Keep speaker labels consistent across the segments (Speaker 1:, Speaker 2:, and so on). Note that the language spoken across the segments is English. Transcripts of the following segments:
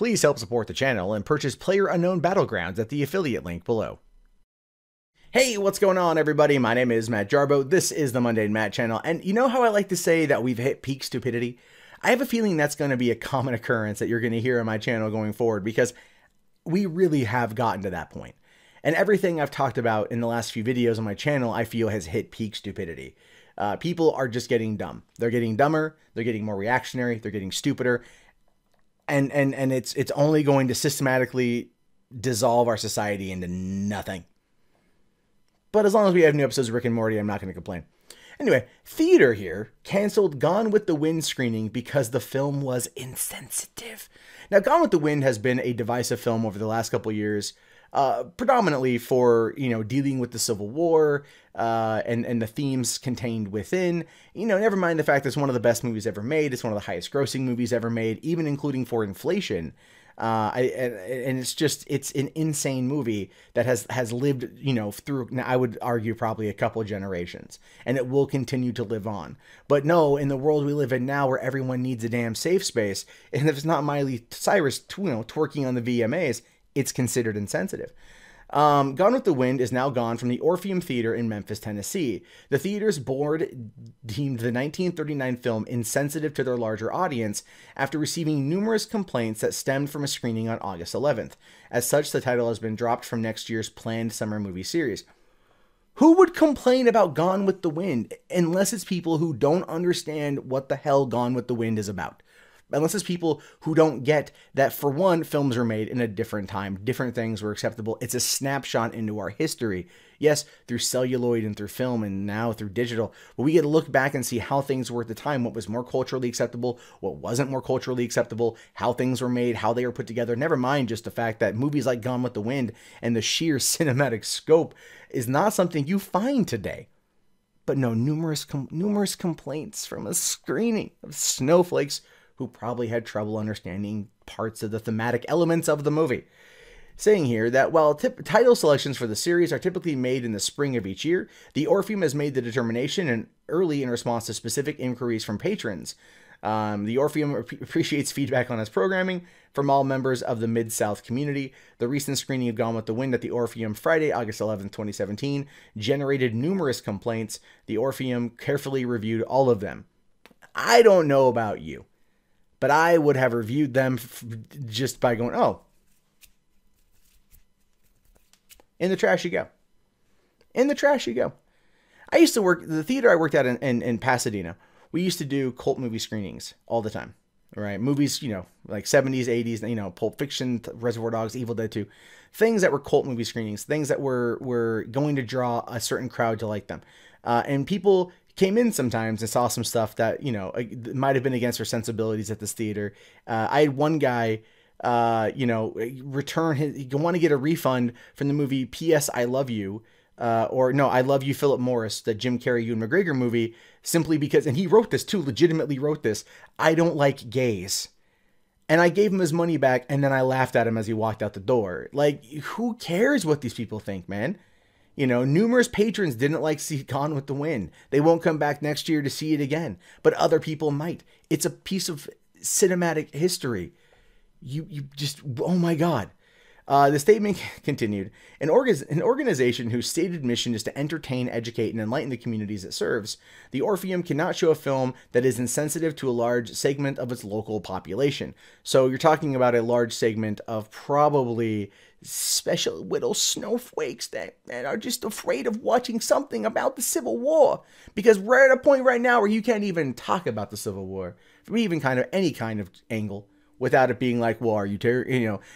Speaker 1: Please help support the channel and purchase PlayerUnknown Battlegrounds at the affiliate link below. Hey, what's going on, everybody? My name is Matt Jarbo. This is the Mundane Matt channel, and you know how I like to say that we've hit peak stupidity? I have a feeling that's going to be a common occurrence that you're going to hear on my channel going forward, because we really have gotten to that point. And everything I've talked about in the last few videos on my channel, I feel has hit peak stupidity. People are just getting dumb. They're getting dumber, they're getting more reactionary, they're getting stupider, and it's only going to systematically dissolve our society into nothing. But as long as we have new episodes of Rick and Morty, I'm not going to complain. Anyway, theater here canceled Gone with the Wind screening because the film was insensitive. Now, Gone with the Wind has been a divisive film over the last couple of years, predominantly for, dealing with the Civil War and the themes contained within. Never mind the fact that it's one of the best movies ever made. It's one of the highest grossing movies ever made, even including for inflation. And it's an insane movie that has lived, through, I would argue, probably a couple generations, and it will continue to live on. But no, in the world we live in now, where everyone needs a damn safe space, and if it's not Miley Cyrus, twerking on the VMAs, it's considered insensitive. Gone with the Wind is now gone from the Orpheum Theater in Memphis, Tennessee. The theater's board deemed the 1939 film insensitive to their larger audience after receiving numerous complaints that stemmed from a screening on August 11th. As such, the title has been dropped from next year's planned summer movie series. Who would complain about Gone with the Wind unless it's people who don't understand what the hell Gone with the Wind is about? Unless it's people who don't get that, for one, films are made in a different time. Different things were acceptable. It's a snapshot into our history. Yes, through celluloid and through film and now through digital. But we get to look back and see how things were at the time. What was more culturally acceptable, what wasn't more culturally acceptable, how things were made, how they were put together. Never mind just the fact that movies like Gone with the Wind and the sheer cinematic scope is not something you find today. But no, numerous complaints from a screening of snowflakes who probably had trouble understanding parts of the thematic elements of the movie. Saying here that while title selections for the series are typically made in the spring of each year, the Orpheum has made the determination early in response to specific inquiries from patrons. The Orpheum appreciates feedback on its programming from all members of the Mid-South community. The recent screening of Gone with the Wind at the Orpheum Friday, August 11, 2017, generated numerous complaints. The Orpheum carefully reviewed all of them. I don't know about you, but I would have reviewed them just by going, oh, in the trash you go. In the trash you go. I used to work, the theater I worked at in Pasadena, we used to do cult movie screenings all the time, right? Movies, like 70s, 80s, Pulp Fiction, Reservoir Dogs, Evil Dead 2. Things that were cult movie screenings, things that were going to draw a certain crowd to like them. And people came in sometimes and saw some stuff that, might have been against their sensibilities at this theater. I had one guy, return he want to get a refund from the movie P.S. I Love You, or no, I Love You, Philip Morris, the Jim Carrey, Ewan McGregor movie, simply because, and he wrote this too, legitimately wrote this, I don't like gays. And I gave him his money back, and then I laughed at him as he walked out the door. Like, who cares what these people think, man? Numerous patrons didn't like see Gone with the Wind. They won't come back next year to see it again, but other people might. It's a piece of cinematic history. You just, oh my God. The statement continued. An organization whose stated mission is to entertain, educate, and enlighten the communities it serves, the Orpheum cannot show a film that is insensitive to a large segment of its local population. So you're talking about a large segment of probably special little snowflakes that are just afraid of watching something about the Civil War. Because we're at a point right now where you can't even talk about the Civil War from even any kind of angle without it being like, well, are you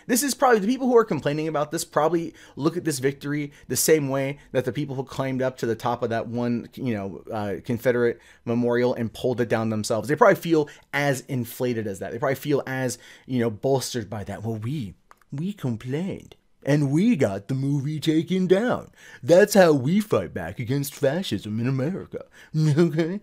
Speaker 1: this is probably, the people who are complaining about this probably look at this victory the same way that the people who climbed up to the top of that one, Confederate memorial and pulled it down themselves. They probably feel as inflated as that. They probably feel as, bolstered by that. Well, we complained and we got the movie taken down. That's how we fight back against fascism in America. Okay.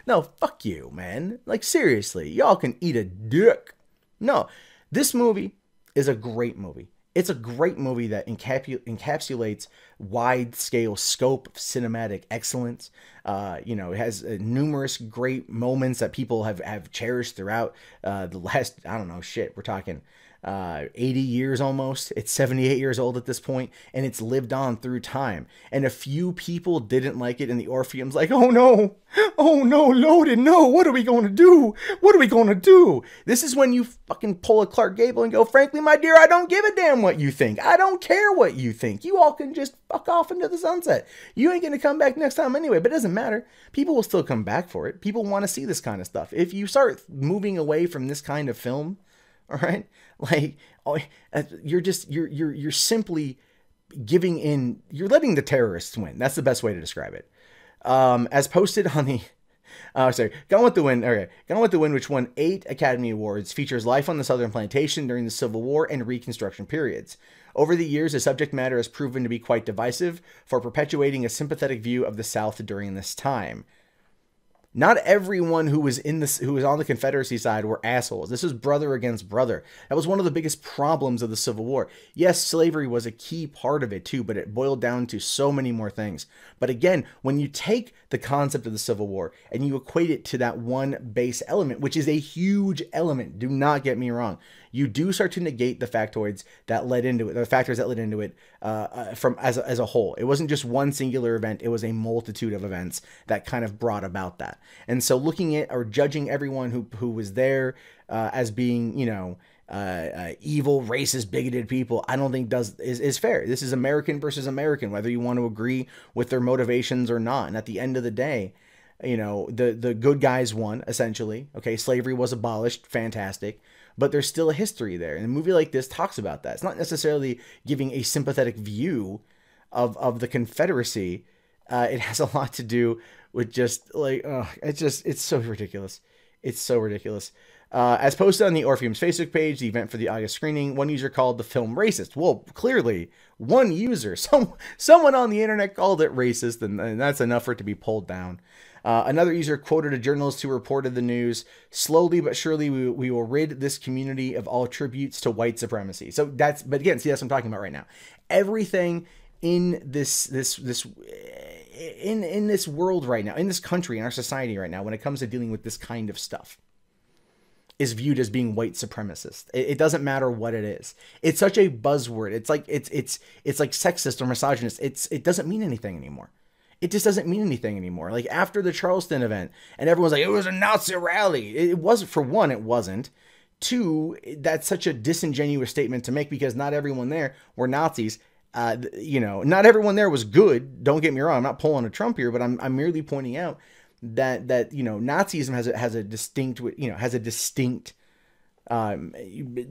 Speaker 1: No, fuck you, man. Like, seriously, y'all can eat a dick. No, this movie is a great movie. It's a great movie that encapsulates wide-scale scope of cinematic excellence. You know, it has numerous great moments that people have cherished throughout the last, I don't know, shit, we're talking 80 years almost. It's 78 years old at this point, and it's lived on through time. And a few people didn't like it, and the Orpheum's like, oh no, Loden, no, what are we going to do? What are we going to do? This is when you fucking pull a Clark Gable and go, frankly, my dear, I don't give a damn what you think. I don't care what you think. You all can just fuck off into the sunset. You ain't going to come back next time anyway, but it doesn't matter. People will still come back for it. People want to see this kind of stuff. If you start moving away from this kind of film, all right, like, you're simply giving in, you're letting the terrorists win. That's the best way to describe it. As posted on the, Gone with the Wind, okay, Gone with the Wind, which won 8 Academy Awards, features life on the Southern Plantation during the Civil War and Reconstruction periods. Over the years, the subject matter has proven to be quite divisive for perpetuating a sympathetic view of the South during this time. Not everyone who was on the Confederacy side were assholes. This was brother against brother. That was one of the biggest problems of the Civil War. Yes, slavery was a key part of it too, but it boiled down to so many more things. But again, when you take the concept of the Civil War and you equate it to that one base element, which is a huge element, do not get me wrong, you do start to negate the factoids that led into it, the factors that led into it from as a whole. It wasn't just one singular event. It was a multitude of events that kind of brought about that. And so looking at or judging everyone who was there as being, you know, evil, racist, bigoted people, I don't think is fair. This is American versus American, whether you want to agree with their motivations or not. And at the end of the day, you know, the good guys won, essentially. Okay, slavery was abolished, fantastic. But there's still a history there. And a movie like this talks about that. It's not necessarily giving a sympathetic view of the Confederacy. It has a lot to do with just like, it's so ridiculous. It's so ridiculous. As posted on the Orpheum's Facebook page, the event for the August screening, one user called the film racist. Well, clearly, one user, someone on the internet called it racist, and that's enough for it to be pulled down. Another user quoted a journalist who reported the news, slowly but surely we will rid this community of all tributes to white supremacy. So but again, see, that's what I'm talking about right now. Everything in this world right now, in this country, in our society right now, when it comes to dealing with this kind of stuff, is viewed as being white supremacist. It doesn't matter what it is. It's such a buzzword. It's like sexist or misogynist. It doesn't mean anything anymore. It just doesn't mean anything anymore. Like after the Charleston event, and everyone's like, it was a Nazi rally. It wasn't. For one, it wasn't. Two, that's such a disingenuous statement to make because not everyone there were Nazis. You know, not everyone there was good. Don't get me wrong. I'm not pulling a Trump here, but I'm merely pointing out that you know, Nazism has a distinct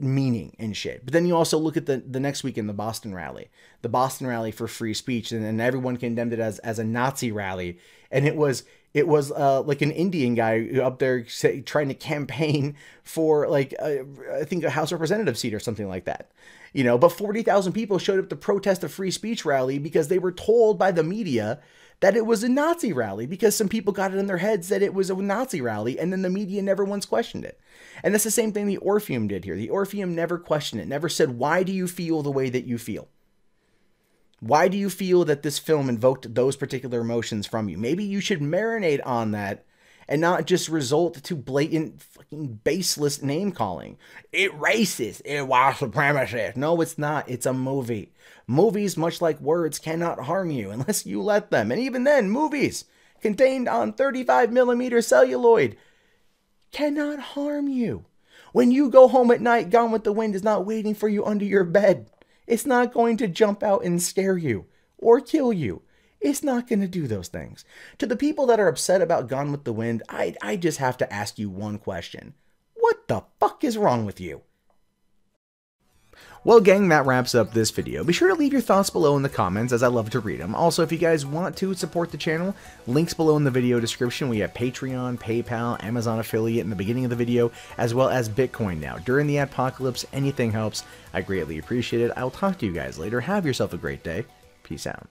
Speaker 1: meaning and shit. But then you also look at the next weekend, the Boston rally for free speech, and then everyone condemned it as a Nazi rally, and it was like an Indian guy up there trying to campaign for like I think a House Representative seat or something like that, you know. But 40,000 people showed up to protest a free speech rally because they were told by the media that it was a Nazi rally, because some people got it in their heads that it was a Nazi rally, and then the media never once questioned it. And that's the same thing the Orpheum did here. The Orpheum never questioned it, never said, why do you feel the way that you feel? Why do you feel that this film invoked those particular emotions from you? Maybe you should marinate on that and not just result to blatant fucking baseless name calling. It racist. It white supremacist. No, it's not. It's a movie. Movies, much like words, cannot harm you unless you let them. And even then, movies contained on 35mm celluloid cannot harm you. When you go home at night, Gone with the Wind is not waiting for you under your bed. It's not going to jump out and scare you or kill you. It's not going to do those things. To the people that are upset about Gone with the Wind, I just have to ask you one question. What the fuck is wrong with you? Well, gang, that wraps up this video. Be sure to leave your thoughts below in the comments, as I love to read them. Also, if you guys want to support the channel, links below in the video description. We have Patreon, PayPal, Amazon affiliate in the beginning of the video, as well as Bitcoin now. During the apocalypse, anything helps. I greatly appreciate it. I'll talk to you guys later. Have yourself a great day. Peace out.